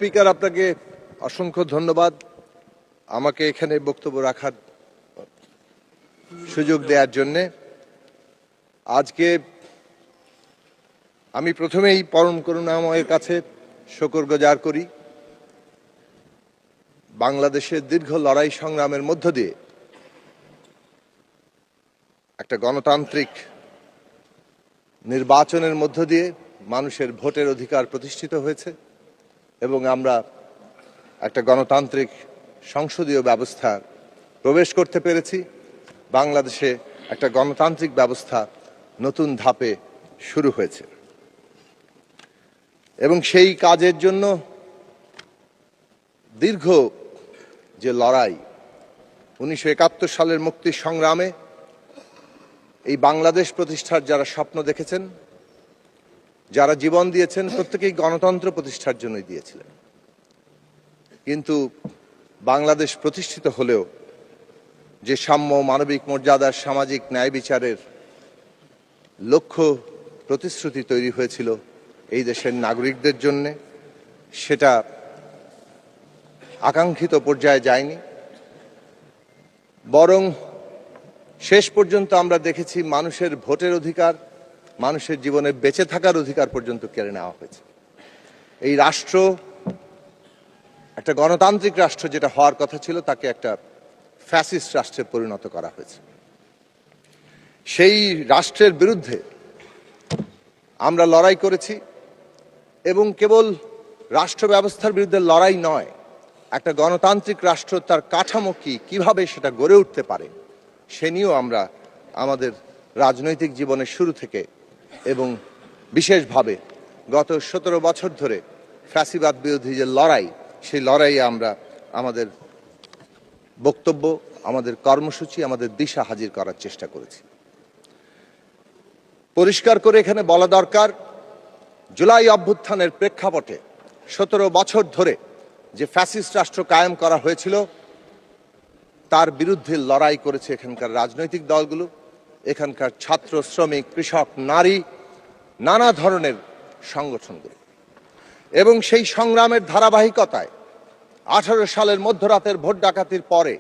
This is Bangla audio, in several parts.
স্পিকার, আপনাকে অসংখ্য ধন্যবাদ আমাকে এখানে বক্তব্য রাখার সুযোগ দেওয়ার জন্য। আজকে আমি প্রথমেই পরম করুণাময়ের কাছে শুকরগুজার করি। বাংলাদেশের দীর্ঘ লড়াই সংগ্রামের মধ্য দিয়ে একটা গণতান্ত্রিক নির্বাচনের মধ্য দিয়ে মানুষের ভোটের অধিকার প্রতিষ্ঠিত হয়েছে এবং আমরা একটা গণতান্ত্রিক সংসদীয় ব্যবস্থা প্রবেশ করতে পেরেছি। বাংলাদেশে একটা গণতান্ত্রিক ব্যবস্থা নতুন ধাপে শুরু হয়েছে এবং সেই কাজের জন্য দীর্ঘ যে লড়াই, 1971 সালের মুক্তির সংগ্রামে এই বাংলাদেশ প্রতিষ্ঠার যারা স্বপ্ন দেখেছেন, যারা জীবন দিয়েছেন, প্রত্যেকেই গণতন্ত্র প্রতিষ্ঠার জন্যই দিয়েছিলেন। কিন্তু বাংলাদেশ প্রতিষ্ঠিত হলেও যে সাম্য, মানবিক মর্যাদার, সামাজিক ন্যায় বিচারের লক্ষ্য প্রতিশ্রুতি তৈরি হয়েছিল এই দেশের নাগরিকদের জন্য, সেটা আকাঙ্ক্ষিত পর্যায়ে যায়নি। বরং শেষ পর্যন্ত আমরা দেখেছি মানুষের ভোটের অধিকার, মানুষের জীবনে বেঁচে থাকার অধিকার পর্যন্ত কেড়ে নেওয়া হয়েছে। এই রাষ্ট্র একটা গণতান্ত্রিক রাষ্ট্র যেটা হওয়ার কথা ছিল, তাকে একটা ফ্যাসিস্ট রাষ্ট্রে পরিণত করা হয়েছে। সেই রাষ্ট্রের বিরুদ্ধে আমরা লড়াই করেছি এবং কেবল রাষ্ট্র ব্যবস্থার বিরুদ্ধে লড়াই নয়, একটা গণতান্ত্রিক রাষ্ট্র তার কাঠামো কিভাবে সেটা গড়ে উঠতে পারে সে নিয়েও আমরা আমাদের রাজনৈতিক জীবনের শুরু থেকে এবং বিশেষভাবে গত 17 বছর ধরে ফ্যাসিবাদ বিরোধী যে লড়াই, সেই লড়াইয়ে আমরা আমাদের বক্তব্য, আমাদের কর্মসূচি, আমাদের দিশা হাজির করার চেষ্টা করেছি। পরিষ্কার করে এখানে বলা দরকার, জুলাই অভ্যুত্থানের প্রেক্ষাপটে 17 বছর ধরে যে ফ্যাসিস্ট রাষ্ট্র কায়েম করা হয়েছিল, তার বিরুদ্ধে লড়াই করেছে এখানকার রাজনৈতিক দলগুলো, এখানকার ছাত্র, শ্রমিক, কৃষক, নারী, নানা ধরনের সংগঠনগুলো। এবং সেই সংগ্রামের ধারাবাহিকতায় 18 সালের মধ্যরাতের ভোট ডাকাতির পরে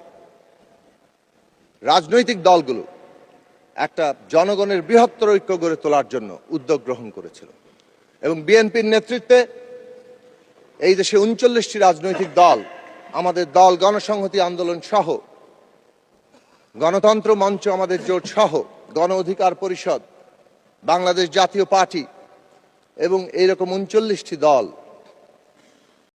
রাজনৈতিক দলগুলো একটা জনগণের বৃহত্তর ঐক্য গড়ে তোলার জন্য উদ্যোগ গ্রহণ করেছিল এবং বিএনপির নেতৃত্বে এই দেশে 39টি রাজনৈতিক দল, আমাদের দল, গণসংহতি আন্দোলন সহ, গণতন্ত্র মঞ্চ, আমাদের জোট সহ, গণ অধিকার পরিষদ, বাংলাদেশ জাতীয় পার্টি এবং এইরকম 39টি দল